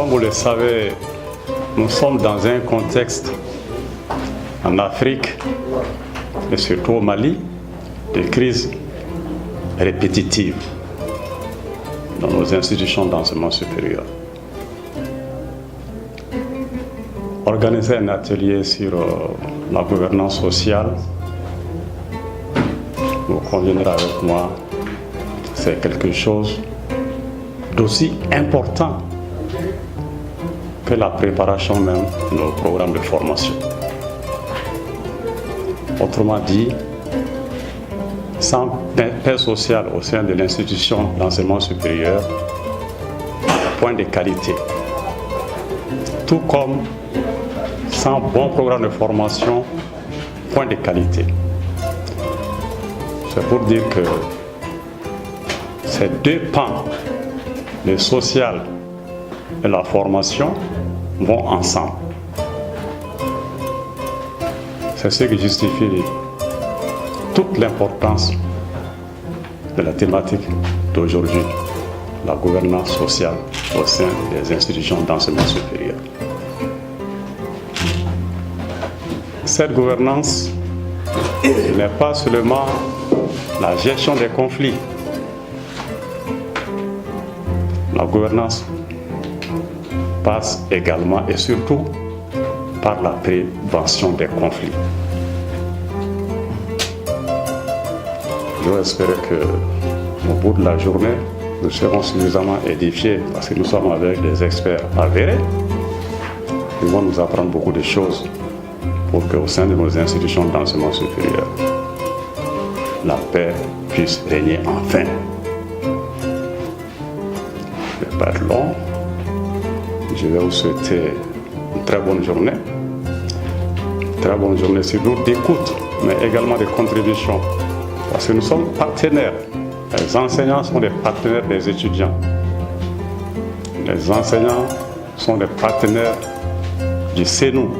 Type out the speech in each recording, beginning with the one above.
Comme vous le savez, nous sommes dans un contexte en Afrique et surtout au Mali de crise répétitive dans nos institutions d'enseignement supérieur. Organiser un atelier sur la gouvernance sociale, vous conviendrez avec moi, c'est quelque chose d'aussi important que la préparation même de nos programmes de formation. Autrement dit, sans paix sociale au sein de l'institution d'enseignement supérieur, point de qualité. Tout comme sans bon programme de formation, point de qualité. C'est pour dire que ces deux pans, le social et la formation, vont ensemble. C'est ce qui justifie toute l'importance de la thématique d'aujourd'hui, la gouvernance sociale au sein des institutions d'enseignement supérieur. Cette gouvernance n'est pas seulement la gestion des conflits. La gouvernance passe également et surtout par la prévention des conflits. Je espère qu'au bout de la journée, nous serons suffisamment édifiés parce que nous sommes avec des experts avérés. Ils vont nous apprendre beaucoup de choses pour qu'au sein de nos institutions d'enseignement supérieur, la paix puisse régner enfin. Je ne vais pas être long. Je vais vous souhaiter une très bonne journée. Une très bonne journée surtout d'écoute, mais également de contribution. Parce que nous sommes partenaires. Les enseignants sont des partenaires des étudiants. Les enseignants sont des partenaires du CENU.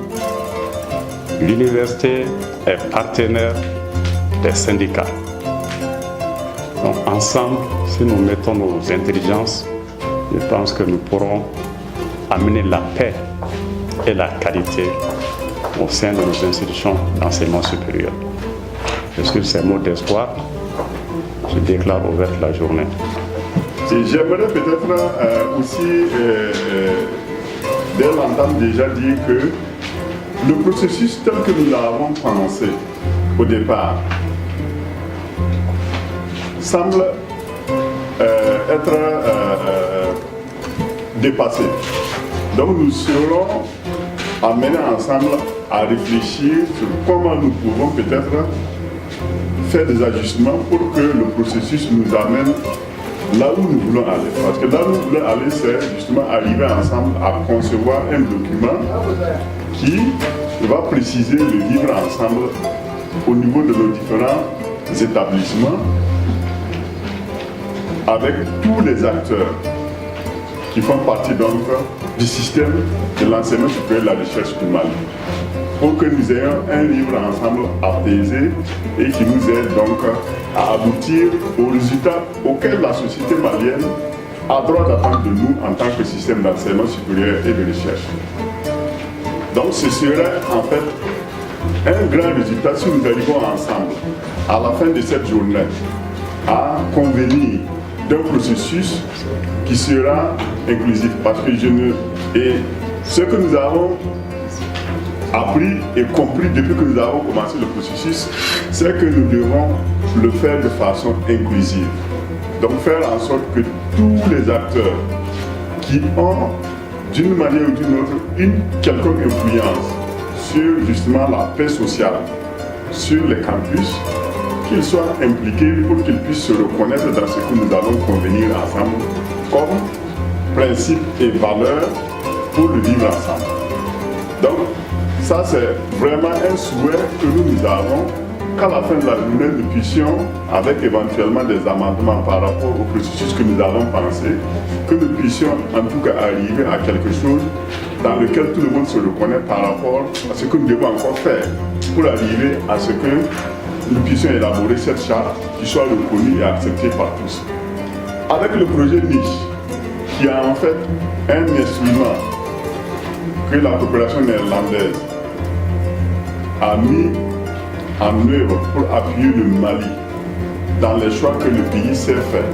L'université est partenaire des syndicats. Donc ensemble, si nous mettons nos intelligences, je pense que nous pourrons amener la paix et la qualité au sein de nos institutions d'enseignement supérieur. Et sur ces mots d'espoir, je déclare ouverte la journée. Et j'aimerais peut-être aussi, dès l'entame, déjà dire que le processus tel que nous l'avons pensé au départ semble être dépassé. Donc nous serons amenés ensemble à réfléchir sur comment nous pouvons peut-être faire des ajustements pour que le processus nous amène là où nous voulons aller. Parce que là où nous voulons aller, c'est justement arriver ensemble à concevoir un document qui va préciser le vivre ensemble au niveau de nos différents établissements avec tous les acteurs qui font partie donc du système de l'enseignement supérieur et de la recherche du Mali, pour que nous ayons un livre ensemble apaisé et qui nous aide donc à aboutir aux résultats auxquels la société malienne a droit d'attendre de nous en tant que système d'enseignement supérieur et de recherche. Donc ce serait en fait un grand résultat si nous arrivons ensemble, à la fin de cette journée, à convenir d'un processus qui sera inclusif. Parce que et ce que nous avons appris et compris depuis que nous avons commencé le processus, c'est que nous devons le faire de façon inclusive. Donc faire en sorte que tous les acteurs qui ont d'une manière ou d'une autre une quelconque influence sur justement la paix sociale sur les campus, qu'ils soient impliqués pour qu'ils puissent se reconnaître dans ce que nous allons convenir ensemble comme principe et valeur pour le vivre ensemble. Donc ça c'est vraiment un souhait que nous avons, qu'à la fin de la journée nous puissions, avec éventuellement des amendements par rapport au processus que nous avons pensé, que nous puissions en tout cas arriver à quelque chose dans lequel tout le monde se reconnaît par rapport à ce que nous devons encore faire pour arriver à ce que nous puissions élaborer cette charte qui soit reconnue et acceptée par tous. Avec le projet niche, qui a en fait un instrument que la population néerlandaise a mis en œuvre pour appuyer le Mali dans les choix que le pays s'est fait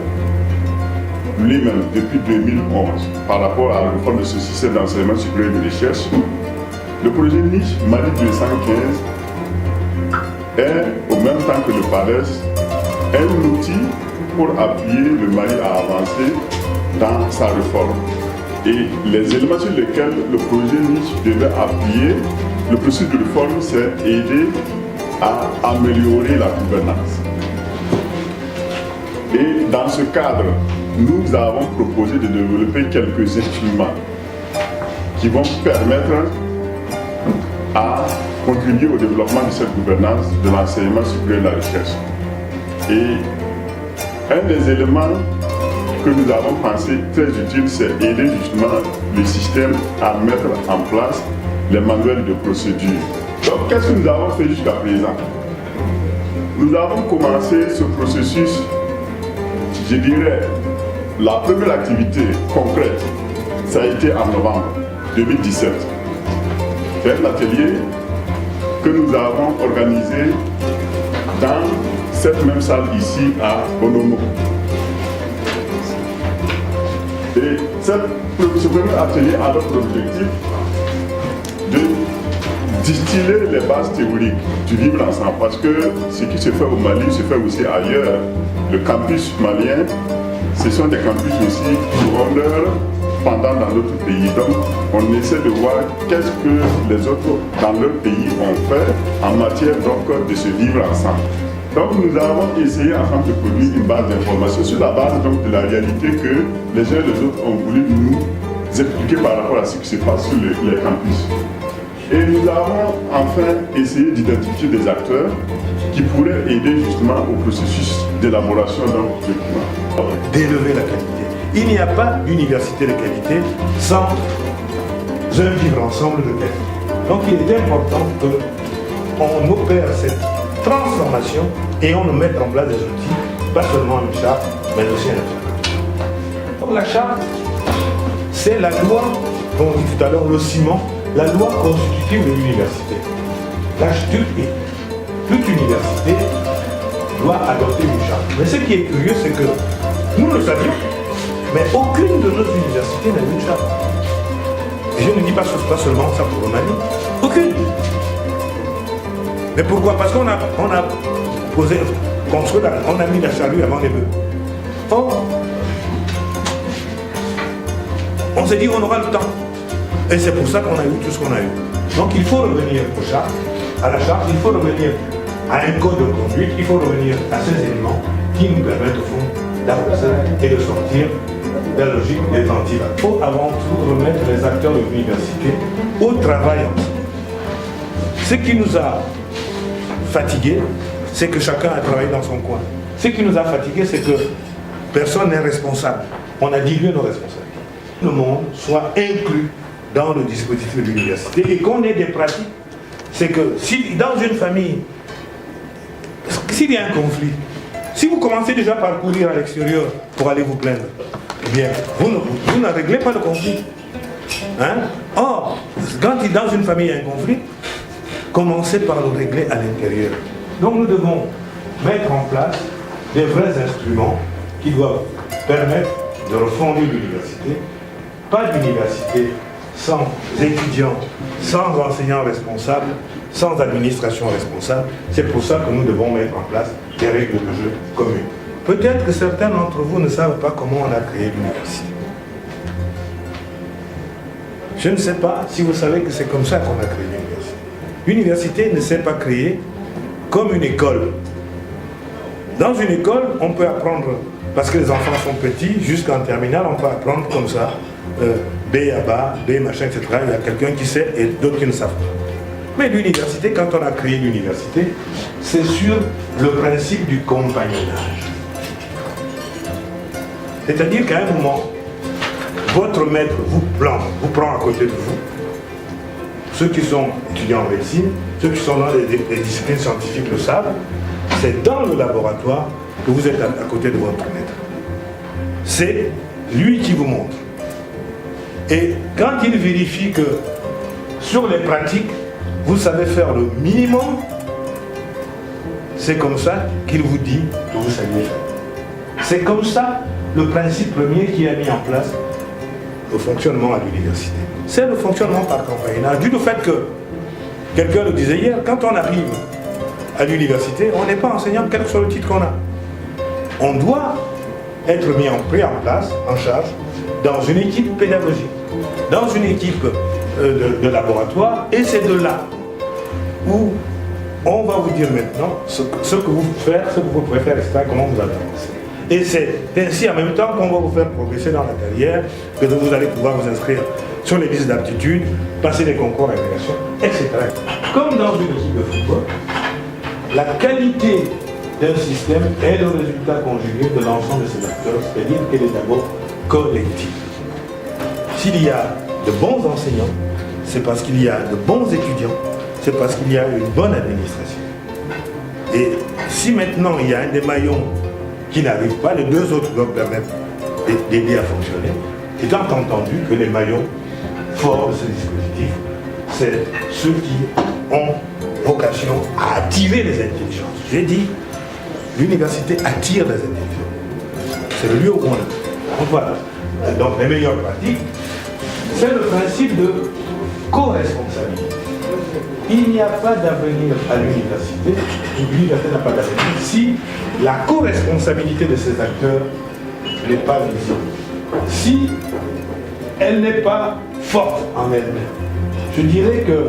lui-même depuis 2011 par rapport à la réforme de ce système d'enseignement supérieur et de recherche. Le projet Niche Mali 215 est, au même temps que le PALES, un outil pour appuyer le Mali à avancer dans sa réforme. Et les éléments sur lesquels le projet Niche devait appuyer le processus de réforme, c'est aider à améliorer la gouvernance. Et dans ce cadre, nous avons proposé de développer quelques instruments qui vont permettre à contribuer au développement de cette gouvernance de l'enseignement supérieur et de la recherche. Et un des éléments que nous avons pensé très utile, c'est aider justement le système à mettre en place les manuels de procédure. Donc, qu'est-ce que nous avons fait jusqu'à présent? Nous avons commencé ce processus, je dirais, la première activité concrète, ça a été en novembre 2017. C'est un atelier que nous avons organisé dans cette même salle ici à Bonomo. Et ce premier atelier a notre objectif de distiller les bases théoriques du vivre ensemble, parce que ce qui se fait au Mali se fait aussi ailleurs. Le campus malien, ce sont des campus aussi secondaires pendant dans d'autres pays. Donc on essaie de voir qu'est-ce que les autres dans leur pays ont fait en matière donc de se vivre ensemble. Donc nous avons essayé ensemble de produire une base d'informations sur la base donc, de la réalité que les uns et les autres ont voulu nous expliquer par rapport à ce qui se passe sur les campus. Et nous avons enfin essayé d'identifier des acteurs qui pourraient aider justement au processus d'élaboration d'un document. D'élever la qualité. Il n'y a pas d'université de qualité sans un vivre ensemble de qualité. Donc il est important qu'on opère cette transformation et on mette en place des outils, pas seulement une charte, mais aussi un outil. Donc la charte, c'est la loi, dont on dit tout à l'heure, le ciment, la loi constitutive de l'université. Toute université doit adopter une charte. Mais ce qui est curieux, c'est que nous le savions, mais aucune de nos universités n'a une charte. Et je ne dis pas seulement ça pour le Mali, aucune. Mais pourquoi? Parce qu'on a on a mis la charrue avant les bœufs. Or, on s'est dit on aura le temps. Et c'est pour ça qu'on a eu tout ce qu'on a eu. Donc il faut revenir à la charte, il faut revenir à un code de conduite, il faut revenir à ces éléments qui nous permettent au fond d'avancer et de sortir de la logique détentive. Il faut avant tout remettre les acteurs de l'université au travail. Ce qui nous a fatigués, c'est que chacun a travaillé dans son coin. Ce qui nous a fatigués, c'est que personne n'est responsable. On a dilué nos responsabilités. Le monde soit inclus dans le dispositif de l'université et qu'on ait des pratiques. C'est que si dans une famille, s'il y a un conflit, si vous commencez déjà par courir à l'extérieur pour aller vous plaindre, eh bien, vous ne réglez pas le conflit. Hein? Or, quand dans une famille il y a un conflit, commencez par le régler à l'intérieur. Donc nous devons mettre en place des vrais instruments qui doivent permettre de refonder l'université. Pas d'université sans étudiants, sans enseignants responsables, sans administration responsable. C'est pour ça que nous devons mettre en place des règles de jeu communes. Peut-être que certains d'entre vous ne savent pas comment on a créé l'université. Je ne sais pas si vous savez que c'est comme ça qu'on a créé l'université. L'université ne s'est pas créée comme une école. Dans une école, on peut apprendre, parce que les enfants sont petits, jusqu'en terminale, on peut apprendre comme ça, B à bas, B machin, etc. Il y a quelqu'un qui sait et d'autres qui ne savent pas. Mais l'université, quand on a créé l'université, c'est sur le principe du compagnonnage. C'est-à-dire qu'à un moment, votre maître vous prend à côté de vous. Ceux qui sont étudiants en médecine, ceux qui sont dans les disciplines scientifiques le savent, c'est dans le laboratoire que vous êtes à côté de votre maître. C'est lui qui vous montre. Et quand il vérifie que sur les pratiques, vous savez faire le minimum, c'est comme ça qu'il vous dit que vous savez faire. C'est comme ça le principe premier qui a mis en place le fonctionnement à l'université. C'est le fonctionnement par compagnonnage, dû au fait que, quelqu'un le disait hier, quand on arrive à l'université, on n'est pas enseignant quel que soit le titre qu'on a. On doit être pris en place, en charge, dans une équipe pédagogique, dans une équipe de laboratoire, et c'est de là où on va vous dire maintenant ce que vous pouvez faire, etc., comment vous avancez. Et c'est ainsi en même temps qu'on va vous faire progresser dans la carrière, que vous allez pouvoir vous inscrire sur les listes d'aptitude, passer des concours d'agrégation, etc. Comme dans une équipe de football, la qualité d'un système est le résultat conjugué de l'ensemble de ses acteurs, c'est-à-dire qu'elle est d'abord collective. S'il y a de bons enseignants, c'est parce qu'il y a de bons étudiants, c'est parce qu'il y a une bonne administration. Et si maintenant il y a un des maillons qui n'arrive pas, les deux autres doivent permettre d'aider à fonctionner, étant entendu que les maillons forts de ce dispositif, c'est ceux qui ont vocation à attirer les intelligences. J'ai dit, l'université attire les intelligences. C'est le lieu où on est. Donc voilà. Donc les meilleures pratiques, c'est le principe de co-responsabilité. Il n'y a pas d'avenir à l'université, l'université n'a pas d'avenir si la co-responsabilité de ces acteurs n'est pas visible, si elle n'est pas forte en elle-même. Je dirais que,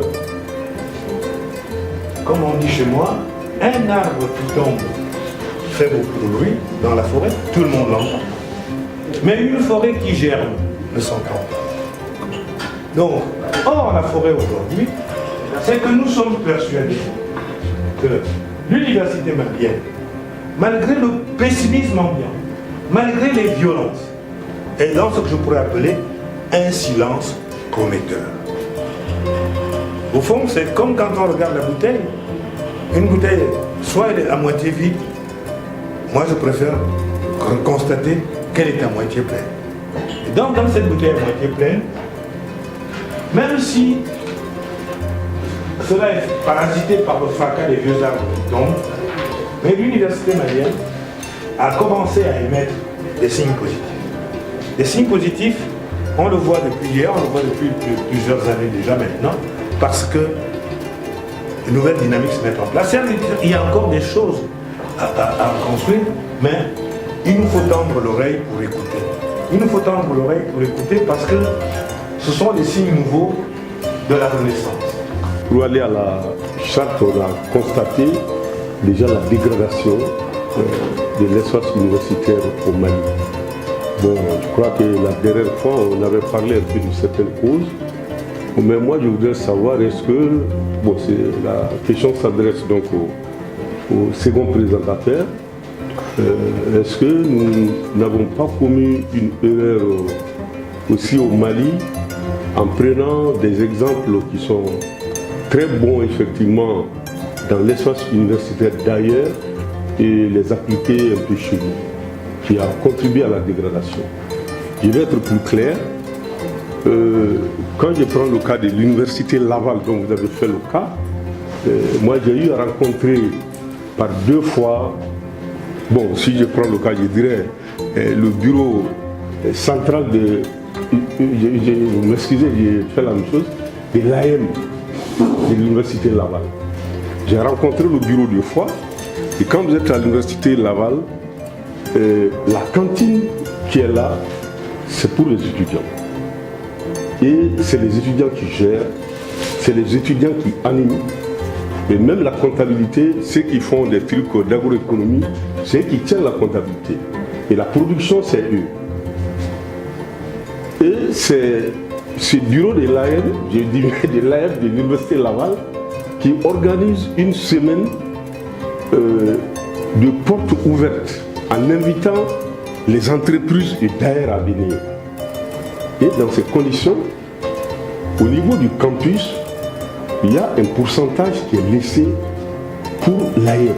comme on dit chez moi, un arbre qui tombe fait beaucoup de bruit dans la forêt, tout le monde l'entend. Mais une forêt qui germe ne s'entend pas. Donc, or la forêt aujourd'hui, c'est que nous sommes persuadés que l'université malienne, malgré le pessimisme ambiant, malgré les violences, est dans ce que je pourrais appeler un silence prometteur. Au fond, c'est comme quand on regarde la bouteille. Une bouteille, soit elle est à moitié vide, moi je préfère constater qu'elle est à moitié pleine. Et dans cette bouteille à moitié pleine, même si cela est parasité par le fracas des vieux arbres qui tombent, mais l'université malienne a commencé à émettre des signes positifs. Des signes positifs, on le voit depuis hier, on le voit depuis plusieurs années déjà maintenant, parce que de nouvelles dynamiques se mettent en place. Il y a encore des choses à construire, mais il nous faut tendre l'oreille pour écouter. Il nous faut tendre l'oreille pour écouter parce que ce sont des signes nouveaux de la Renaissance. Pour aller à la charte, on a constaté déjà la dégradation de l'espace universitaire au Mali. Bon, je crois que la dernière fois, on avait parlé un peu de certaines causes. Mais moi, je voudrais savoir, est-ce que, bon, la question s'adresse donc au second présentateur, est-ce que nous n'avons pas commis une erreur aussi au Mali en prenant des exemples qui sont très bons effectivement dans l'espace universitaire d'ailleurs et les appliquer un peu chez nous, qui a contribué à la dégradation. Je vais être plus clair. Quand je prends le cas de l'université Laval dont vous avez fait le cas, moi j'ai eu à rencontrer par 2 fois, bon si je prends le cas je dirais le bureau central de, vous m'excusez, j'ai fait la même chose, de l'AM de l'université Laval. J'ai rencontré le bureau 2 fois et quand vous êtes à l'université Laval, la cantine qui est là, c'est pour les étudiants. Et c'est les étudiants qui gèrent, c'est les étudiants qui animent. Et même la comptabilité, ceux qui font des trucs d'agroéconomie, c'est eux qui tiennent la comptabilité. Et la production, c'est eux. Et c'est ce bureau de l'AM, je dis de l'AM de l'Université Laval, qui organise une semaine de portes ouvertes en invitant les entreprises et d'ailleurs à venir. Et dans ces conditions, au niveau du campus, il y a un pourcentage qui est laissé pour l'AM,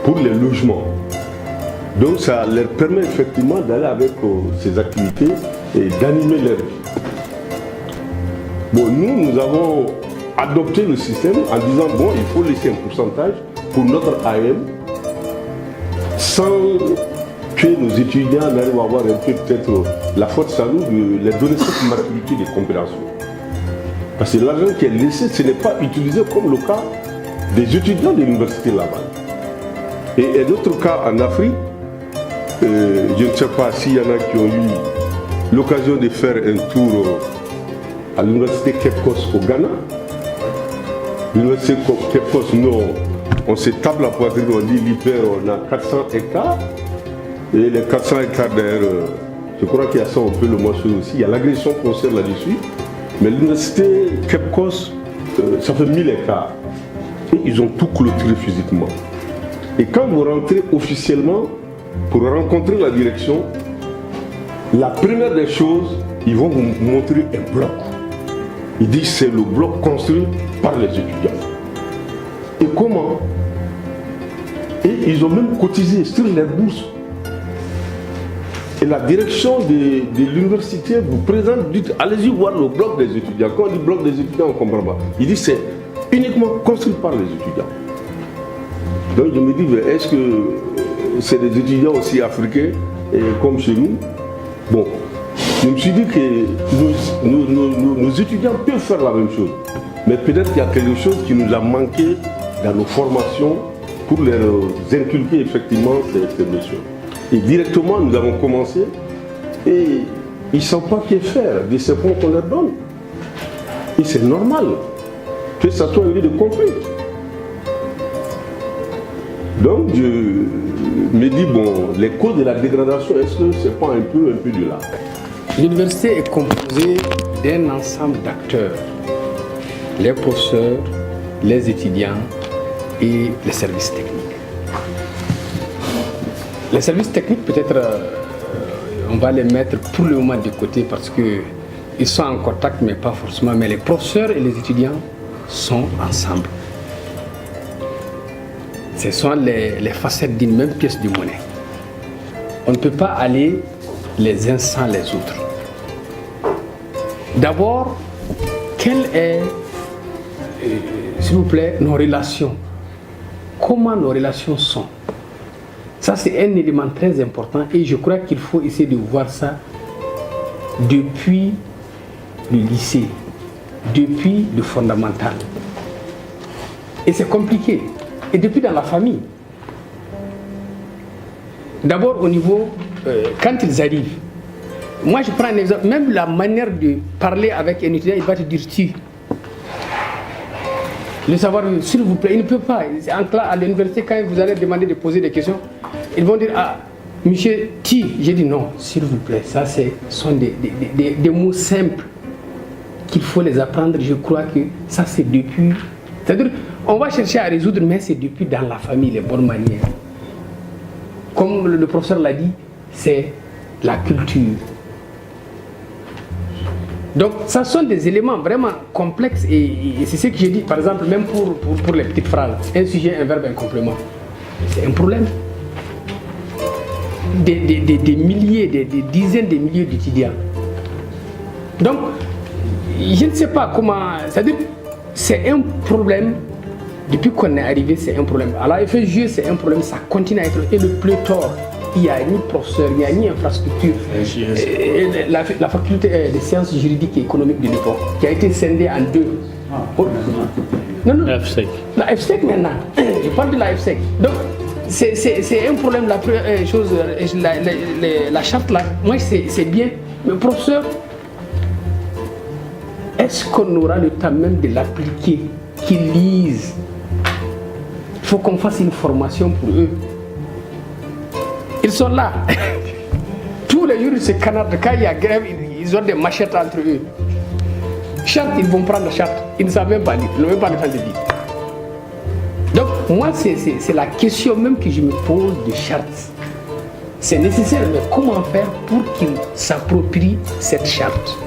pour les logements. Donc ça leur permet effectivement d'aller avec ces activités et d'animer leur vie. Bon, nous avons adopté le système en disant, bon, il faut laisser un pourcentage pour notre AM sans que nos étudiants n'arrivent à avoir un peu peut-être la faute sans nous de leur donner cette maturité de compréhension. Parce que l'argent qui est laissé, ce n'est pas utilisé comme le cas des étudiants de l'université Laval. Et d'autres cas en Afrique, je ne sais pas s'il y en a qui ont eu l'occasion de faire un tour à l'université Cape Coast au Ghana. L'université Cape Coast, nous, on se tape la poitrine, on dit l'hyper, on a 400 hectares. Et les 400 hectares d'ailleurs, je crois qu'il y a ça, on peut le mentionner aussi. Il y a l'agression foncière là-dessus. Mais l'université Cape Coast, ça fait 1000 hectares. Et ils ont tout clôturé physiquement. Et quand vous rentrez officiellement pour rencontrer la direction, la première des choses, ils vont vous montrer un bloc. Ils disent que c'est le bloc construit par les étudiants. Et comment? Et ils ont même cotisé sur les bourses. Et la direction de l'université vous présente, dites allez-y voir le bloc des étudiants. Quand on dit bloc des étudiants, on ne comprend pas. Il dit c'est uniquement construit par les étudiants. Donc je me dis, est-ce que c'est des étudiants aussi africains comme chez nous? Bon, je me suis dit que nos étudiants peuvent faire la même chose. Mais peut-être qu'il y a quelque chose qui nous a manqué dans nos formations pour leur inculquer effectivement ces notions. Et directement, nous avons commencé et ils ne savent pas que faire de ces points qu'on leur donne. Et c'est normal que ça soit un lieu de conflit. Donc, je me dis, bon, les causes de la dégradation, est-ce que ce n'est pas un peu de là? L'université est composée d'un ensemble d'acteurs, les professeurs, les étudiants et les services techniques. Les services techniques, peut-être, on va les mettre pour le moment de côté parce qu'ils sont en contact, mais pas forcément. Mais les professeurs et les étudiants sont ensemble. Ce sont les facettes d'une même pièce de monnaie. On ne peut pas aller les uns sans les autres. D'abord, quelles sont, s'il vous plaît, nos relations? Comment nos relations sont? Ça, c'est un élément très important et je crois qu'il faut essayer de voir ça depuis le lycée, depuis le fondamental. Et c'est compliqué. Et depuis dans la famille. D'abord au niveau, quand ils arrivent, moi je prends un exemple, même la manière de parler avec un étudiant, il va te dire tu. Le savoir, s'il vous plaît, il ne peut pas. À l'université, quand vous allez demander de poser des questions, ils vont dire, ah, monsieur Ti. J'ai dit non, s'il vous plaît, ça sont des mots simples qu'il faut les apprendre. Je crois que ça c'est depuis. C'est-à-dire, on va chercher à résoudre, mais c'est depuis dans la famille, les bonnes manières. Comme le professeur l'a dit, c'est la culture. Donc, ça sont des éléments vraiment complexes et c'est ce que j'ai dit, par exemple, même pour les petites phrases. Un sujet, un verbe, un complément. C'est un problème. Des milliers, des dizaines de milliers d'étudiants. Donc, je ne sais pas comment... C'est-à-dire, c'est un problème. Depuis qu'on est arrivé, c'est un problème. À la FSJE, c'est un problème, ça continue à être. Et le pléthore, il n'y a ni professeur, il n'y a ni infrastructure. La faculté des sciences juridiques et économiques de l'époque, qui a été scindée en deux. Non. La FSEC. La FSEC maintenant. Je parle de la FSEC. Donc, c'est un problème. La première chose, la charte là, moi c'est bien. Mais professeur, est-ce qu'on aura le temps même de l'appliquer, qu'ils lisent? Il faut qu'on fasse une formation pour eux. Ils sont là. Tous les jours, ils se canardent. Quand il y a grève, ils ont des machettes entre eux. Charte, ils vont prendre la charte. Ils ne savent même pas lire. Ils n'ont même pas le temps de lire. Donc, moi, c'est la question même que je me pose de charte. C'est nécessaire, mais comment faire pour qu'ils s'approprient cette charte?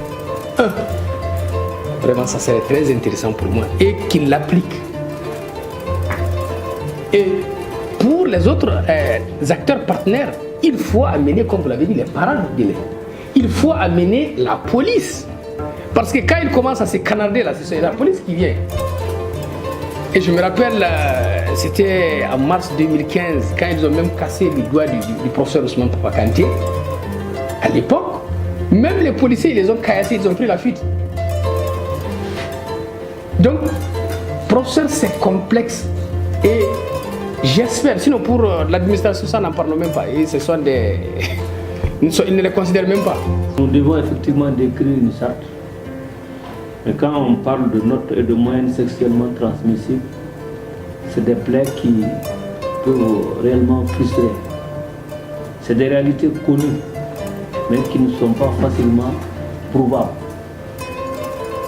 Vraiment, ça serait très intéressant pour moi. Et qu'ils l'appliquent. Et pour les autres acteurs partenaires, il faut amener, comme vous l'avez dit, les parents d'élèves. il faut amener la police. Parce que quand il commence à se canarder là, c'est la police qui vient. Et je me rappelle, c'était en mars 2015, quand ils ont même cassé le doigt du professeur Ousmane Papa Kanté. À l'époque, même les policiers, ils les ont caillassés, ils ont pris la fuite. Donc, professeur, c'est complexe. Et j'espère, sinon pour l'administration, ça n'en parle même pas. Et ce sont des... Ils ne les considèrent même pas. Nous devons effectivement décrire une charte. Mais quand on parle de notes et de moyens sexuellement transmissibles, c'est des plaies qui peuvent réellement frustrer. C'est des réalités connues, mais qui ne sont pas facilement prouvables.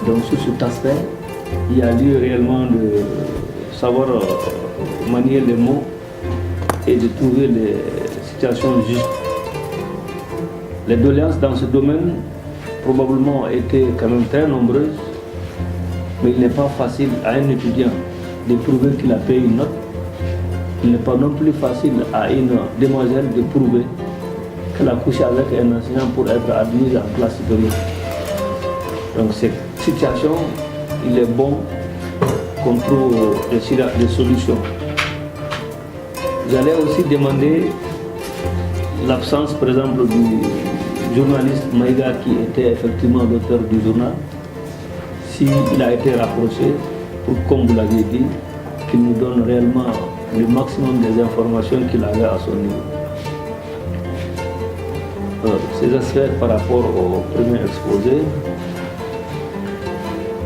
Donc sur cet aspect, il y a lieu réellement de savoir manier les mots et de trouver les situations justes. Les doléances dans ce domaine probablement ont été quand même très nombreuses, mais il n'est pas facile à un étudiant de prouver qu'il a payé une note. Il n'est pas non plus facile à une demoiselle de prouver qu'elle a couché avec un enseignant pour être admise en classe supérieure. Donc cette situation, il est bon qu'on trouve des solutions. J'allais aussi demander l'absence, par exemple, du journaliste Maïga qui était effectivement l'auteur du journal, s'il a été rapproché pour, comme vous l'aviez dit, qu'il nous donne réellement le maximum des informations qu'il avait à son niveau. Ces aspects par rapport au premier exposé,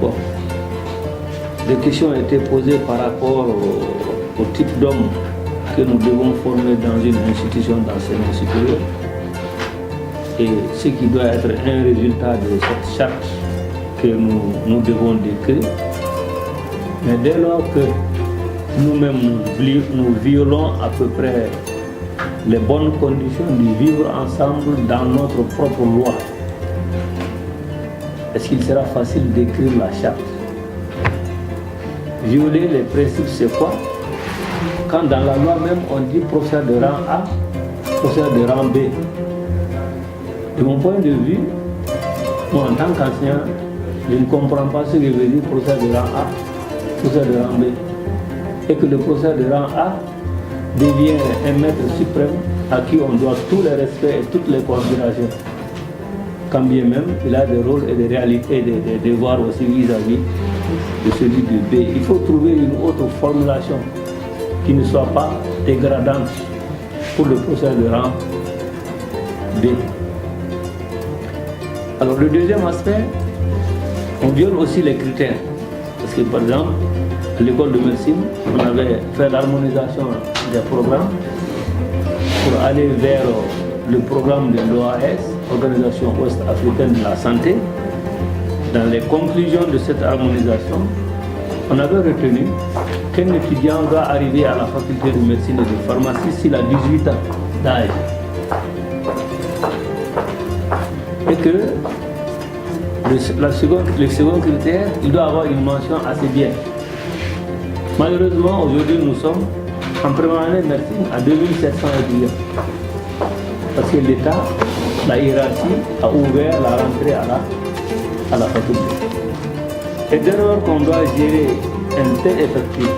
bon, des questions ont été posées par rapport au type d'homme que nous devons former dans une institution d'enseignement supérieur et ce qui doit être un résultat de cette charte que nous devons décrire. Mais dès lors que nous-mêmes nous violons à peu près les bonnes conditions de vivre ensemble dans notre propre loi, est-ce qu'il sera facile d'écrire la charte? Violer les principes, c'est quoi? Quand dans la loi même on dit professeur de rang A, professeur de rang B. De mon point de vue, moi en tant qu'enseignant, je ne comprends pas ce que veut dire professeur de rang A, professeur de rang B. Et que le professeur de rang A devient un maître suprême à qui on doit tout le respect et toutes les considérations. Quand bien même il a des rôles et des réalités et des devoirs aussi vis-à-vis de celui de B. Il faut trouver une autre formulation qui ne soit pas dégradante pour le professeur de rang B. Alors le deuxième aspect, on viole aussi les critères. Parce que par exemple, à l'école de médecine, on avait fait l'harmonisation des programmes pour aller vers le programme de l'OAS, Organisation Ouest-Africaine de la Santé. Dans les conclusions de cette harmonisation, on avait retenu qu'un étudiant doit arriver à la faculté de médecine et de pharmacie s'il a 18 ans d'âge. Et que le second critère, il doit avoir une mention assez bien. Malheureusement, aujourd'hui, nous sommes en première année de médecine à 2700 étudiants. Parce que l'État, la hiérarchie, a ouvert la rentrée à la faculté. Et dès lors qu'on doit gérer un tel effectif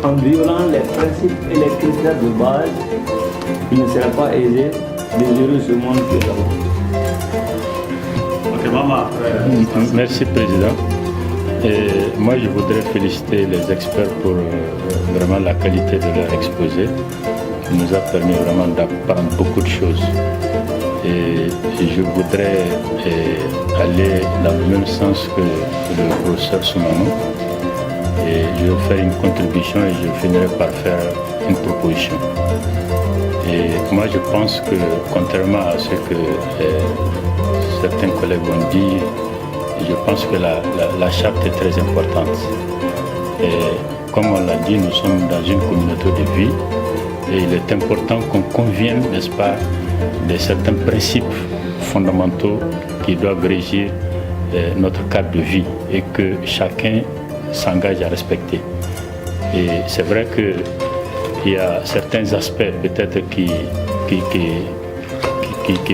en violant les principes et les critères de base, il ne sera pas aisé de gérer ce monde que nous avons. Merci Président. Et moi je voudrais féliciter les experts pour vraiment la qualité de leur exposé qui nous a permis vraiment d'apprendre beaucoup de choses. Et je voudrais aller dans le même sens que le professeur Soumano. Et je vais faire une contribution et je finirai par faire une proposition. Et moi je pense que contrairement à ce que certains collègues vont dire, je pense que la charte est très importante. Et comme on l'a dit, nous sommes dans une communauté de vie et il est important qu'on convienne, n'est-ce pas, de certains principes fondamentaux qui doivent régir notre cadre de vie et que chacun s'engage à respecter. Et c'est vrai qu'il y a certains aspects peut-être qu'il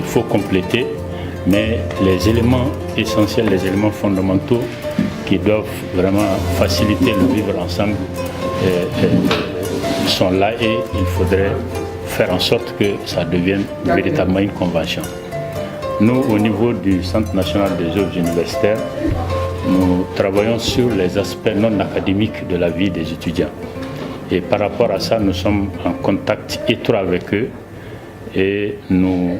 faut compléter, mais les éléments essentiels, les éléments fondamentaux qui doivent vraiment faciliter le vivre ensemble sont là et il faudrait faire en sorte que ça devienne véritablement une convention. Nous, au niveau du Centre national des œuvres universitaires, nous travaillons sur les aspects non académiques de la vie des étudiants. Et par rapport à ça, nous sommes en contact étroit avec eux et nous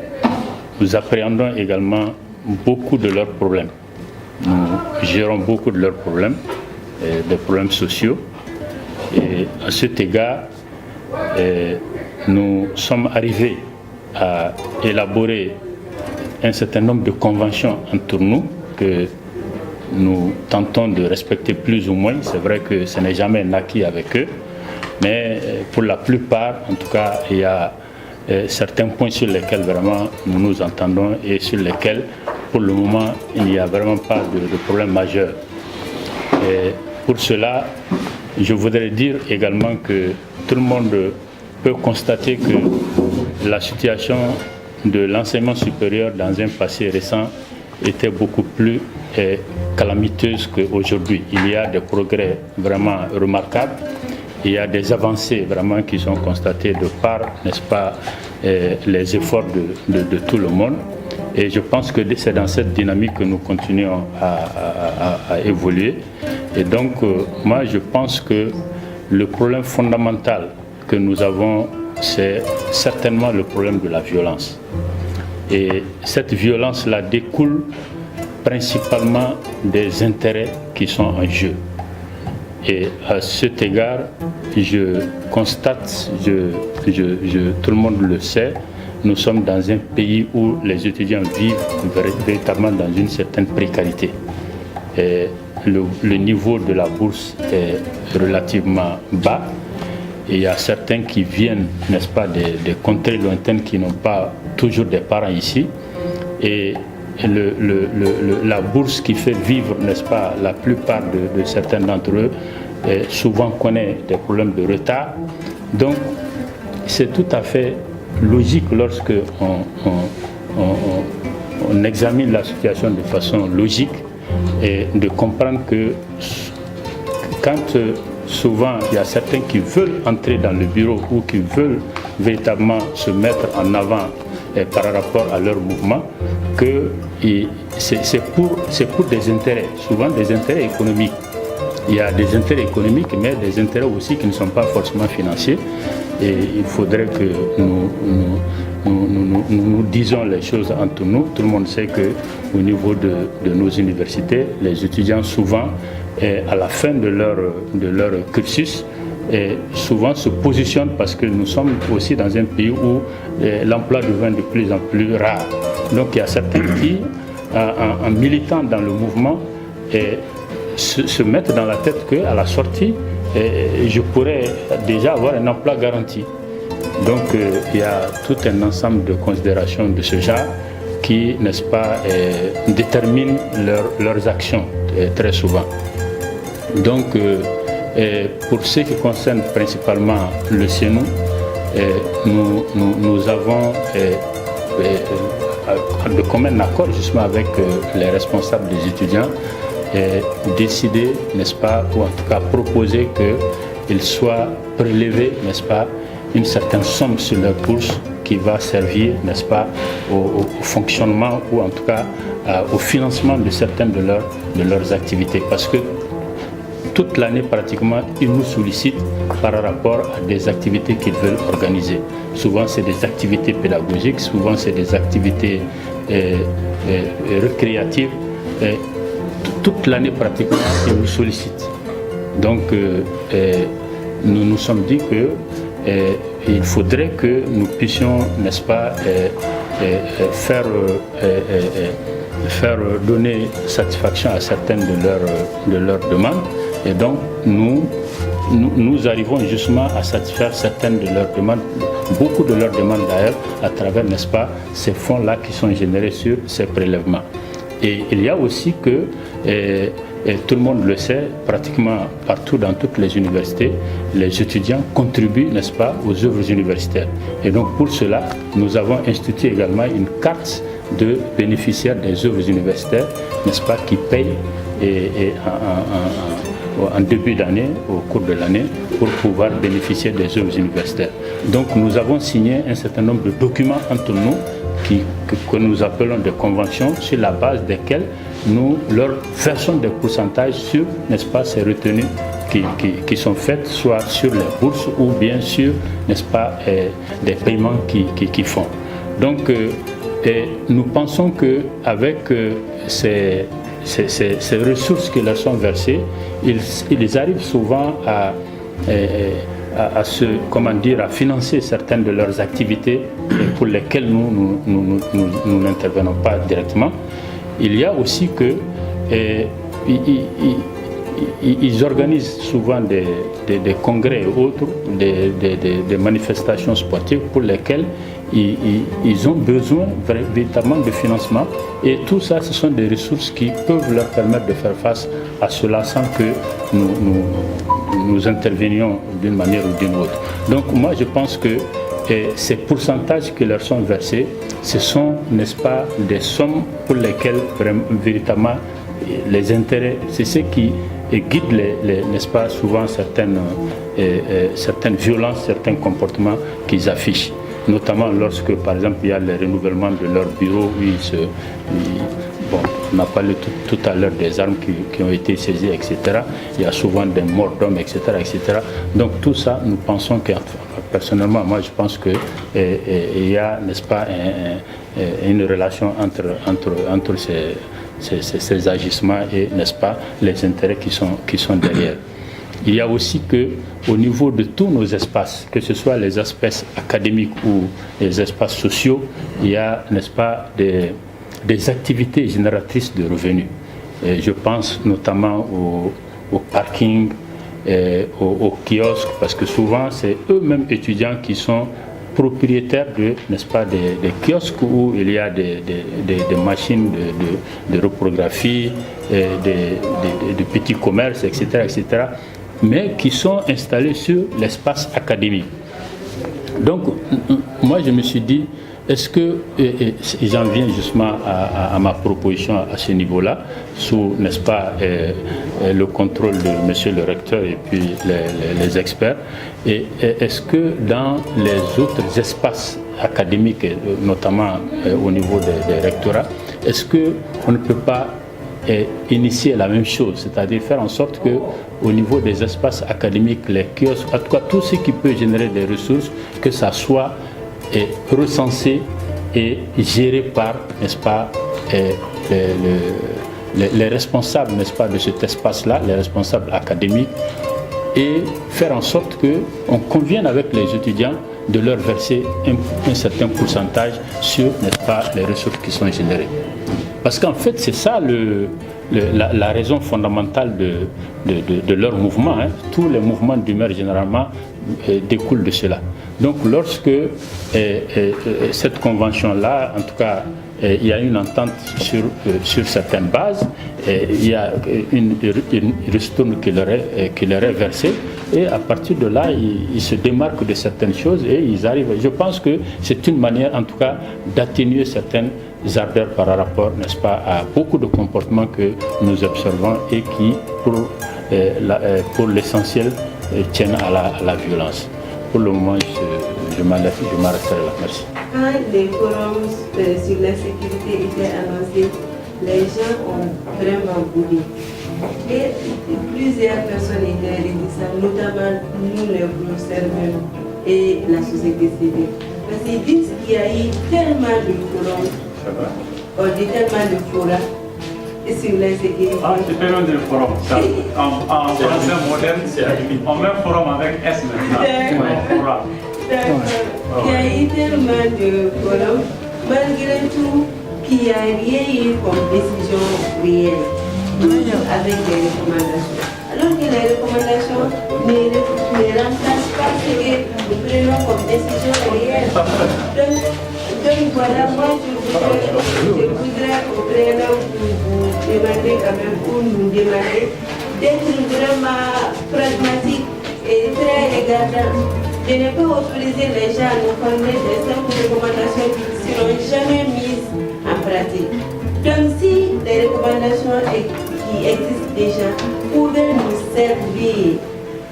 appréhendons également beaucoup de leurs problèmes. Nous gérons beaucoup de leurs problèmes, des problèmes sociaux. Et à cet égard, nous sommes arrivés à élaborer un certain nombre de conventions entre nous que nous tentons de respecter plus ou moins. C'est vrai que ce n'est jamais un acquis avec eux, mais pour la plupart, en tout cas, il y a certains points sur lesquels vraiment nous nous entendons et sur lesquels, pour le moment, il n'y a vraiment pas de problème majeur. Et pour cela, je voudrais dire également que tout le monde peut constater que la situation de l'enseignement supérieur dans un passé récent était beaucoup plus calamiteuse qu'aujourd'hui. Il y a des progrès vraiment remarquables, il y a des avancées vraiment qui sont constatées de par, n'est-ce pas, les efforts de tout le monde. Et je pense que c'est dans cette dynamique que nous continuons à évoluer. Et donc, moi, je pense que le problème fondamental que nous avons, c'est certainement le problème de la violence. Et cette violence-là découle principalement des intérêts qui sont en jeu. Et à cet égard, je constate, tout le monde le sait, nous sommes dans un pays où les étudiants vivent véritablement dans une certaine précarité. Et le niveau de la bourse est relativement bas. Et il y a certains qui viennent, n'est-ce pas, des contrées lointaines qui n'ont pas toujours des parents ici. Et la bourse qui fait vivre, n'est-ce pas, la plupart de certains d'entre eux, souvent connaît des problèmes de retard. Donc, c'est tout à fait logique lorsque on examine la situation de façon logique et de comprendre que quand souvent il y a certains qui veulent entrer dans le bureau ou qui veulent véritablement se mettre en avant par rapport à leur mouvement, que c'est pour des intérêts, souvent des intérêts économiques. Il y a des intérêts économiques, mais des intérêts aussi qui ne sont pas forcément financiers. Et il faudrait que nous disions les choses entre nous. Tout le monde sait qu'au niveau de nos universités, les étudiants souvent, à la fin de leur cursus, souvent se positionnent parce que nous sommes aussi dans un pays où l'emploi devient de plus en plus rare. Donc il y a certains qui, en militant dans le mouvement, se mettent dans la tête qu'à la sortie, je pourrais déjà avoir un emploi garanti. Donc il y a tout un ensemble de considérations de ce genre qui, n'est-ce pas, déterminent leurs actions très souvent. Donc pour ce qui concerne principalement le CNU, nous avons de commun accord justement avec les responsables des étudiants décider, n'est-ce pas, ou en tout cas proposer qu'il soit prélevé, n'est-ce pas, une certaine somme sur leur bourse qui va servir, n'est-ce pas, au fonctionnement ou en tout cas au financement de certaines de leurs activités. Parce que toute l'année pratiquement, ils nous sollicitent par rapport à des activités qu'ils veulent organiser. Souvent c'est des activités pédagogiques, souvent c'est des activités récréatives. Toute l'année pratiquement, ils nous sollicitent. Donc nous nous sommes dit que il faudrait que nous puissions, n'est-ce pas, faire donner satisfaction à certaines de leurs demandes. Et donc nous arrivons justement à satisfaire certaines de leurs demandes, beaucoup de leurs demandes d'ailleurs, à travers, n'est-ce pas, ces fonds-là qui sont générés sur ces prélèvements. Et il y a aussi que, et tout le monde le sait, pratiquement partout dans toutes les universités, les étudiants contribuent, n'est-ce pas, aux œuvres universitaires. Et donc pour cela, nous avons institué également une carte de bénéficiaires des œuvres universitaires, n'est-ce pas, qui payent en début d'année, au cours de l'année, pour pouvoir bénéficier des œuvres universitaires. Donc nous avons signé un certain nombre de documents entre nous que nous appelons des conventions, sur la base desquelles nous leur versons des pourcentages sur, n'est-ce pas, ces retenues qui sont faites, soit sur les bourses ou bien sur, n'est-ce pas, des paiements qu'ils font. Donc nous pensons qu'avec ces ressources qui leur sont versées, ils arrivent souvent à financer certaines de leurs activités pour lesquelles nous n'intervenons pas directement. Il y a aussi que ils organisent souvent des congrès et autres, des manifestations sportives pour lesquelles ils ont besoin véritablement de financement, et tout ça, ce sont des ressources qui peuvent leur permettre de faire face à cela sans que nous intervenions d'une manière ou d'une autre. Donc moi je pense que ces pourcentages qui leur sont versés, ce sont, n'est-ce pas, des sommes pour lesquelles véritablement les intérêts, c'est ce qui guide n'est-ce pas, souvent certaines violences, certains comportements qu'ils affichent, notamment lorsque par exemple il y a le renouvellement de leur bureau où on a parlé tout à l'heure des armes qui ont été saisies, etc. Il y a souvent des morts d'hommes, etc., etc. Donc tout ça, nous pensons que, personnellement, moi je pense qu'il y a, n'est-ce pas, une relation entre ces agissements et, n'est-ce pas, les intérêts qui sont derrière. Il y a aussi qu'au niveau de tous nos espaces, que ce soit les espaces académiques ou les espaces sociaux, il y a, n'est-ce pas, des activités génératrices de revenus. Et je pense notamment au parking, aux kiosques, parce que souvent c'est eux-mêmes étudiants qui sont propriétaires n'est-ce pas, des kiosques où il y a des machines de reprographie, de petits commerces, etc., etc., mais qui sont installés sur l'espace académique. Donc moi je me suis dit, est-ce que, et j'en viens justement à ma proposition à ce niveau-là, sous, n'est-ce pas, le contrôle de monsieur le recteur et puis les experts, et est-ce que dans les autres espaces académiques, notamment au niveau des rectorats, est-ce qu'on ne peut pas initier la même chose, c'est-à-dire faire en sorte que au niveau des espaces académiques, les kiosques, en tout cas tout ce qui peut générer des ressources, que ça soit recensé et géré par, n'est-ce pas, les responsables, n'est-ce pas, de cet espace-là, les responsables académiques, et faire en sorte qu'on convienne avec les étudiants de leur verser un certain pourcentage sur, n'est-ce pas, les ressources qui sont générées. Parce qu'en fait, c'est ça la raison fondamentale de leur mouvement. Hein. Tous les mouvements d'humeur, généralement, découlent de cela. Donc, lorsque cette convention-là, en tout cas, il y a une entente sur certaines bases, il y a une ristourne qui leur est versée, et à partir de là, ils se démarquent de certaines choses et ils arrivent. Je pense que c'est une manière, en tout cas, d'atténuer certaines ardeurs par rapport, n'est-ce pas, à beaucoup de comportements que nous observons et qui, pour l'essentiel, tiennent à la violence. Pour le moment, je m'arrêterai là. Merci. Quand les forums sur la sécurité étaient annoncés, les gens ont vraiment boudé. Et plusieurs personnes étaient réticentes, notamment nous les professeurs même et la société civile. Parce qu'ils disent qu'il y a eu tellement de forums, on dit tellement de forums sur la sécurité. Ah, c'est pas loin de forum. En français moderne, on met forum avec S maintenant. Il y a eu tellement de forums, malgré tout, qu'il n'y a rien eu comme décision réelle, avec des recommandations. Alors que les recommandations ne remplacent pas ce que nous prenons comme décision réelle. Donc voilà, moi je voudrais au préalable vous demander quand même, ou nous demander d'être vraiment pragmatique et très regardant. Je ne peux autoriser les gens à nous former des simples recommandations qui ne seront jamais mises en pratique. Donc si les recommandations qui existent déjà pouvaient nous servir,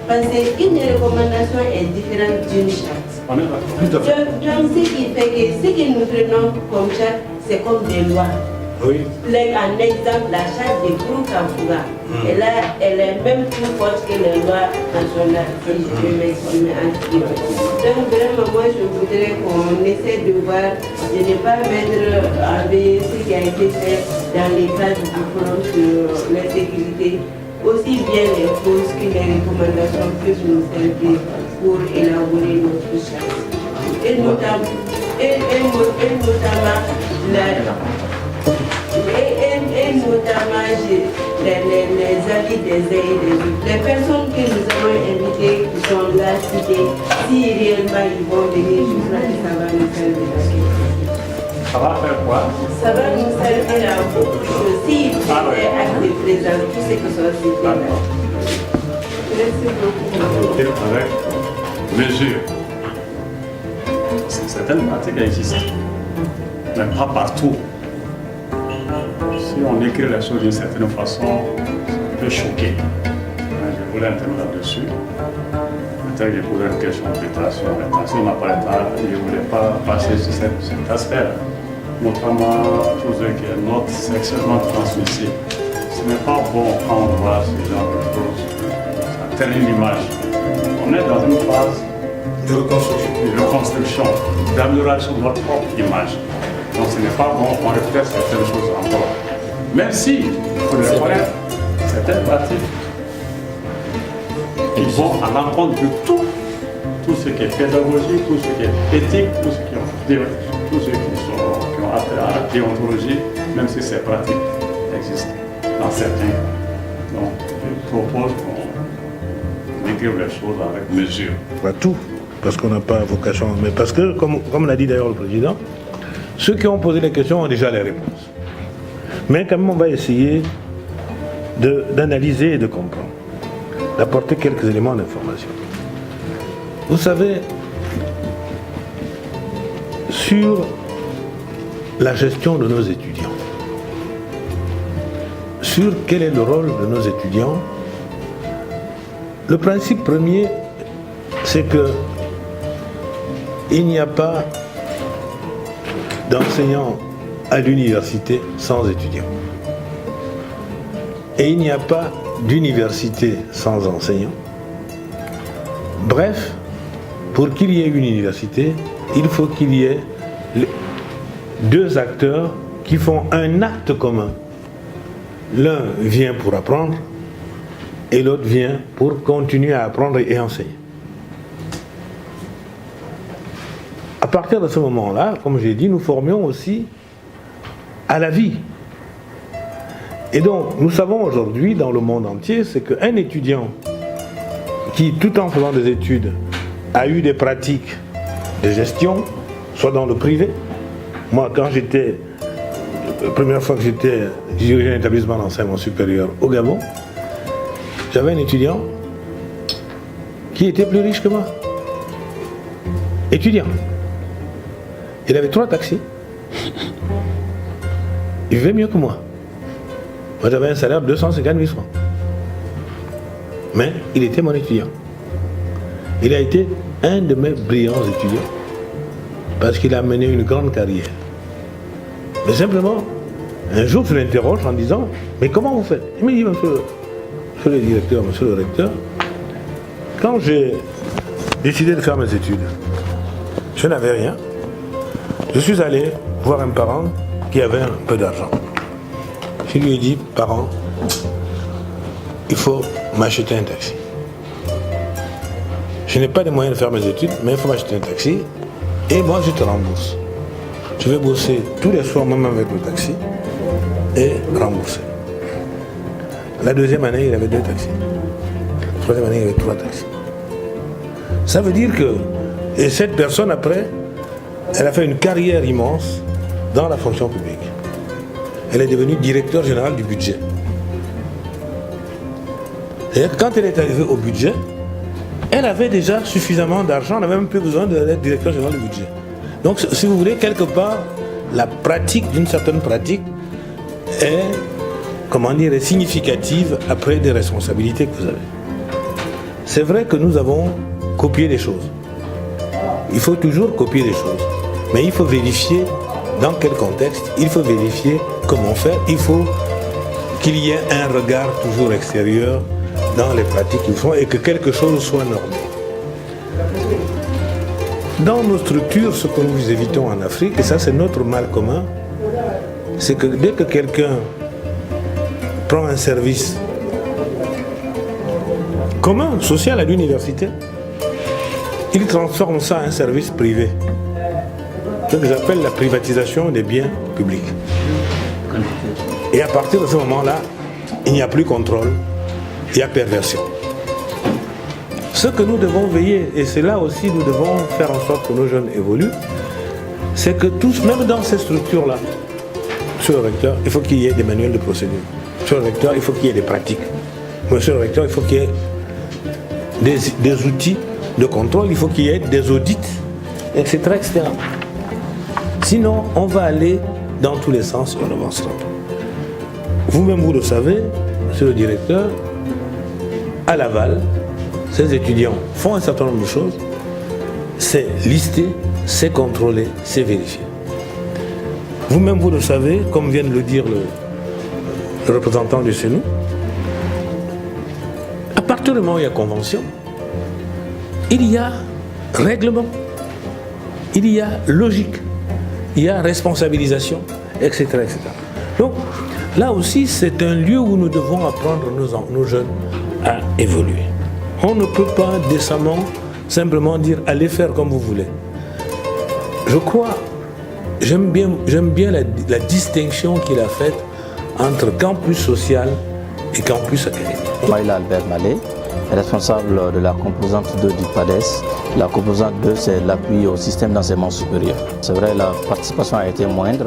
parce qu'une recommandation est différente d'une charte. Donc ce qui fait que ce que nous prenons comme charte, c'est comme des lois. Oui. Un exemple, la charte de Kouroukafoura, elle est même plus forte que les lois nationales, si je peux m'exprimer ainsi. Donc vraiment, moi je voudrais qu'on essaie de voir, de ne pas mettre en veille ce qui a été fait dans les cadres du forum sur la sécurité, aussi bien les causes que les recommandations peuvent nous servir pour élaborer notre charte. Et notamment les avis des uns et des autres. Les personnes que nous avons invitées, qui sont là citées, si réellement ils vont venir, je crois que ça va nous servir. Ça va faire quoi? Ça va nous servir à beaucoup de choses. S'ils faisaient acte de présence, tout ce que sont cités là. Merci beaucoup. Avec mesure. Certaines pratiques existent, mais pas partout. Si on écrit les choses d'une certaine façon, ça peut choquer. Je voulais intervenir là-dessus. Peut-être que j'ai posé une question d'invitation. Si on n'a pas le temps, je ne voulais pas passer sur cet aspect-là. Notamment tout ce qui est notre sexuellement transmissible. Ce n'est pas bon quand on voit ce genre de choses. Ça ternit l'image. On est dans une phase de reconstruction, d'amélioration de notre propre image. Donc ce n'est pas bon qu'on reflète certaines choses encore. Même si, il faut le reconnaître, certaines pratiques qui vont à l'encontre de tout ce qui est pédagogie, tout ce qui est éthique, tout ce qui ont attrait à la déontologie, même si ces pratiques existent dans certains cas. Donc, je propose qu'on écrive les choses avec mesure. Pas tout, parce qu'on n'a pas vocation, mais parce que, comme l'a dit d'ailleurs le président, ceux qui ont posé les questions ont déjà les réponses. Mais quand même, on va essayer d'analyser et de comprendre, d'apporter quelques éléments d'information. Vous savez, sur la gestion de nos étudiants, sur quel est le rôle de nos étudiants, le principe premier, c'est que il n'y a pas d'enseignants à l'université sans étudiants. Et il n'y a pas d'université sans enseignants. Bref, pour qu'il y ait une université, il faut qu'il y ait deux acteurs qui font un acte commun. L'un vient pour apprendre et l'autre vient pour continuer à apprendre et enseigner. À partir de ce moment-là, comme j'ai dit, nous formions aussi à la vie. Et donc, nous savons aujourd'hui, dans le monde entier, c'est qu'un étudiant qui, tout en faisant des études, a eu des pratiques de gestion, soit dans le privé. Moi, quand j'étais, la première fois que j'étais dirigeant d'établissement d'enseignement supérieur au Gabon, j'avais un étudiant qui était plus riche que moi. Étudiant. Il avait 3 taxis. Il vivait mieux que moi. Moi, j'avais un salaire de 250 000 francs. Mais il était mon étudiant. Il a été un de mes brillants étudiants parce qu'il a mené une grande carrière. Mais simplement, un jour, je l'interroge en disant « Mais comment vous faites ?» Il me dit « Monsieur le directeur, monsieur le recteur, quand j'ai décidé de faire mes études, je n'avais rien. Je suis allé voir un parent qui avait un peu d'argent. Je lui ai dit, parent, il faut m'acheter un taxi. Je n'ai pas les moyens de faire mes études, mais il faut m'acheter un taxi et moi je te rembourse. Je vais bosser tous les soirs même avec le taxi et rembourser. La deuxième année, il avait 2 taxis. La troisième année, il avait 3 taxis. Ça veut dire que, et cette personne après, elle a fait une carrière immense dans la fonction publique. Elle est devenue directeur général du budget. Et quand elle est arrivée au budget, elle avait déjà suffisamment d'argent, elle n'avait même plus besoin d'être directeur général du budget. Donc, si vous voulez, quelque part, la pratique, d'une certaine pratique, est, comment dire, est significative après des responsabilités que vous avez. C'est vrai que nous avons copié des choses. Il faut toujours copier des choses. Mais il faut vérifier dans quel contexte, il faut vérifier comment faire, il faut qu'il y ait un regard toujours extérieur dans les pratiques qu'ils font et que quelque chose soit normé. Dans nos structures, ce que nous évitons en Afrique, et ça c'est notre mal commun, c'est que dès que quelqu'un prend un service commun, social à l'université, il transforme ça en un service privé. Ce que j'appelle la privatisation des biens publics. Et à partir de ce moment-là, il n'y a plus contrôle, il y a perversion. Ce que nous devons veiller, et c'est là aussi nous devons faire en sorte que nos jeunes évoluent, c'est que tous, même dans ces structures-là, monsieur le recteur, il faut qu'il y ait des manuels de procédure. Monsieur le recteur, il faut qu'il y ait des pratiques. Monsieur le recteur, il faut qu'il y ait des outils de contrôle, il faut qu'il y ait des audits, etc., etc. Sinon, on va aller dans tous les sens et on n'avancera pas. Vous-même, vous le savez, monsieur le directeur, à Laval, ces étudiants font un certain nombre de choses. C'est lister, c'est contrôler, c'est vérifier. Vous-même, vous le savez, comme vient de le dire le représentant du CNU, à partir du moment où il y a convention, il y a règlement, il y a logique, il y a responsabilisation, etc., etc. Donc, là aussi, c'est un lieu où nous devons apprendre nos jeunes à évoluer. On ne peut pas décemment simplement dire « allez faire comme vous voulez ». Je crois, j'aime bien la distinction qu'il a faite entre campus social et campus académique. Maïla Albert Malé, responsable de la composante 2 du PADES. La composante 2, c'est l'appui au système d'enseignement supérieur. C'est vrai, la participation a été moindre,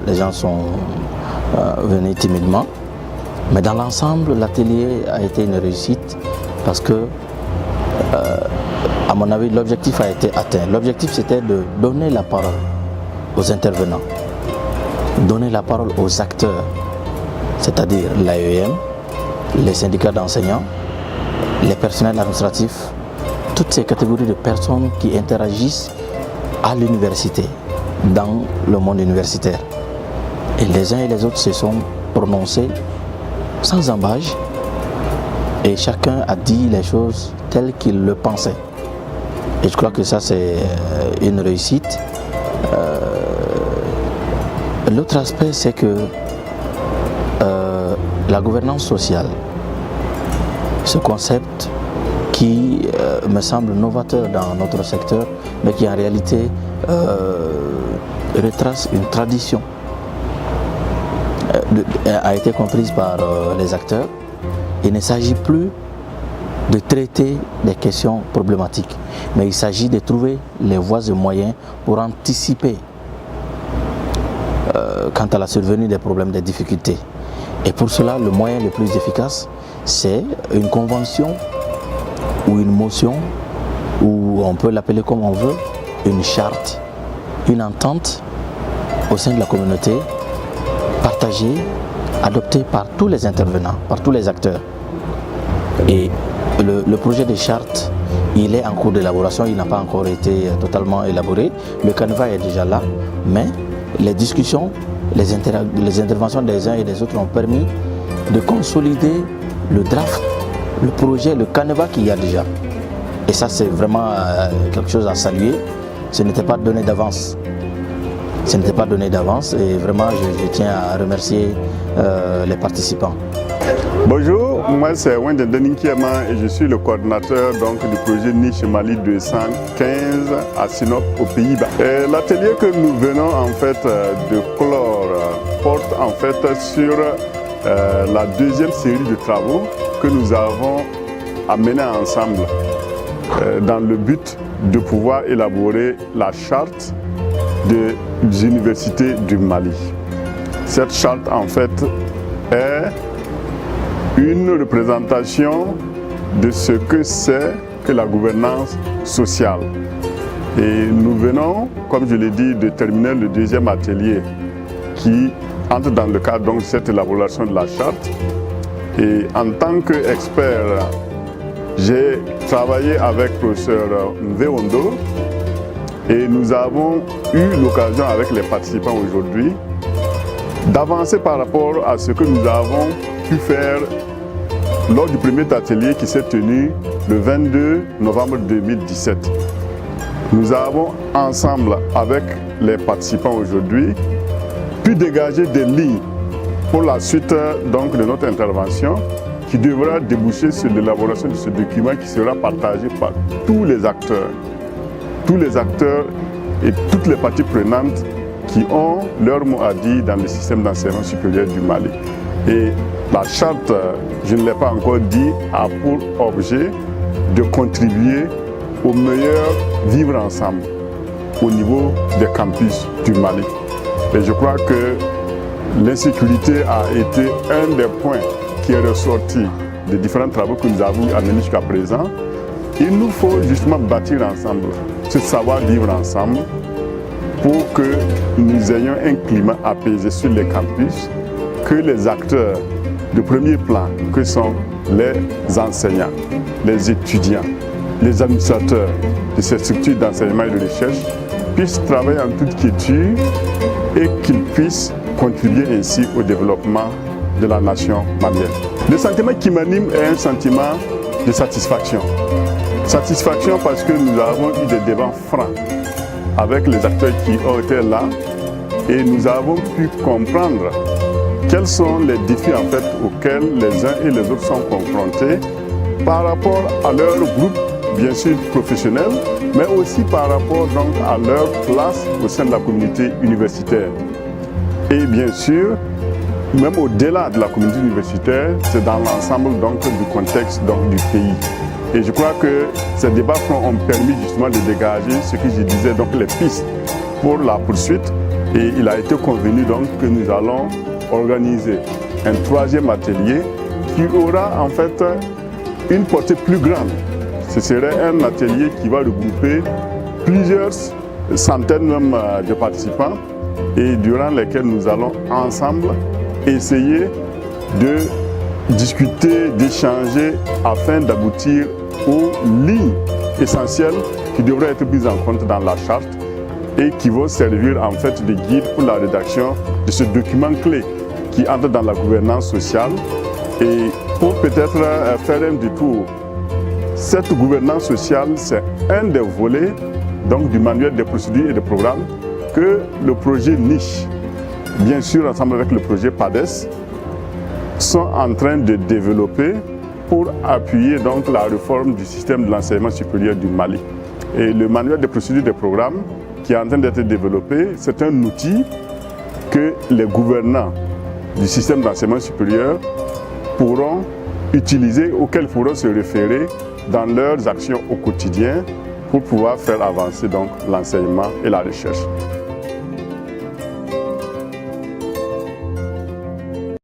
les gens sont venus timidement. Mais dans l'ensemble, l'atelier a été une réussite parce que, à mon avis, l'objectif a été atteint. L'objectif, c'était de donner la parole aux intervenants, donner la parole aux acteurs, c'est-à-dire l'AEM, les syndicats d'enseignants, les personnels administratifs, toutes ces catégories de personnes qui interagissent à l'université, dans le monde universitaire. Et les uns et les autres se sont prononcés sans embâche et chacun a dit les choses telles qu'il le pensait. Et je crois que ça c'est une réussite. L'autre aspect c'est que la gouvernance sociale, ce concept qui me semble novateur dans notre secteur, mais qui en réalité retrace une tradition, a été comprise par les acteurs. Il ne s'agit plus de traiter des questions problématiques, mais il s'agit de trouver les voies et moyens pour anticiper quant à la survenue des problèmes, des difficultés. Et pour cela, le moyen le plus efficace, c'est une convention ou une motion, ou on peut l'appeler comme on veut, une charte, une entente au sein de la communauté, partagée, adoptée par tous les intervenants, par tous les acteurs. Et le projet de charte, il est en cours d'élaboration, il n'a pas encore été totalement élaboré. Le canevas est déjà là, mais les discussions, les interventions des uns et des autres ont permis de consolider le draft, le projet, le canevas qu'il y a déjà. Et ça, c'est vraiment quelque chose à saluer. Ce n'était pas donné d'avance. Ce n'était pas donné d'avance et vraiment, je tiens à remercier les participants. Bonjour, moi c'est Wendel Deninkiema et je suis le coordinateur donc, du projet Niche Mali 215 à Sinop aux Pays-Bas. L'atelier que nous venons en fait de clore porte en fait sur la deuxième série de travaux que nous avons amenés ensemble dans le but de pouvoir élaborer la charte des universités du Mali. Cette charte en fait est une représentation de ce que c'est que la gouvernance sociale. Et nous venons, comme je l'ai dit, de terminer le deuxième atelier qui entre dans le cadre donc, de cette élaboration de la charte. Et en tant qu'expert, j'ai travaillé avec le professeur Mveondo et nous avons eu l'occasion avec les participants aujourd'hui d'avancer par rapport à ce que nous avons pu faire lors du premier atelier qui s'est tenu le 22 novembre 2017. Nous avons ensemble avec les participants aujourd'hui pu dégager des lignes pour la suite donc, de notre intervention qui devra déboucher sur l'élaboration de ce document qui sera partagé par tous les acteurs et toutes les parties prenantes qui ont leur mot à dire dans le système d'enseignement supérieur du Mali. Et la charte, je ne l'ai pas encore dit, a pour objet de contribuer au meilleur vivre ensemble au niveau des campus du Mali. Et je crois que l'insécurité a été un des points qui est ressorti des différents travaux que nous avons amenés jusqu'à présent. Il nous faut justement bâtir ensemble ce savoir-vivre ensemble pour que nous ayons un climat apaisé sur les campus, que les acteurs de premier plan, que sont les enseignants, les étudiants, les administrateurs de ces structures d'enseignement et de recherche, puissent travailler en toute quiétude et qu'ils puissent contribuer ainsi au développement de la nation malienne. Le sentiment qui m'anime est un sentiment de satisfaction. Satisfaction parce que nous avons eu des débats francs avec les acteurs qui ont été là et nous avons pu comprendre quels sont les défis en fait auxquels les uns et les autres sont confrontés par rapport à leur groupe, bien sûr professionnel, mais aussi par rapport donc à leur place au sein de la communauté universitaire. Et bien sûr, même au-delà de la communauté universitaire, c'est dans l'ensemble donc du contexte donc, du pays. Et je crois que ces débats ont permis justement de dégager ce que je disais, donc les pistes pour la poursuite. Et il a été convenu donc que nous allons organiser un troisième atelier qui aura en fait une portée plus grande. Ce serait un atelier qui va regrouper plusieurs centaines même de participants et durant lesquels nous allons ensemble essayer de discuter, d'échanger afin d'aboutir aux lignes essentielles qui devraient être prises en compte dans la charte et qui vont servir en fait de guide pour la rédaction de ce document clé qui entre dans la gouvernance sociale. Et pour peut-être faire un détour, cette gouvernance sociale, c'est un des volets donc, du manuel des procédures et des programmes que le projet Niche, bien sûr ensemble avec le projet PADES, sont en train de développer pour appuyer donc la réforme du système de l'enseignement supérieur du Mali. Et le manuel des procédures et des programmes qui est en train d'être développé, c'est un outil que les gouvernants du système d'enseignement supérieur pourront utiliser, auxquels pourront se référer dans leurs actions au quotidien pour pouvoir faire avancer donc l'enseignement et la recherche.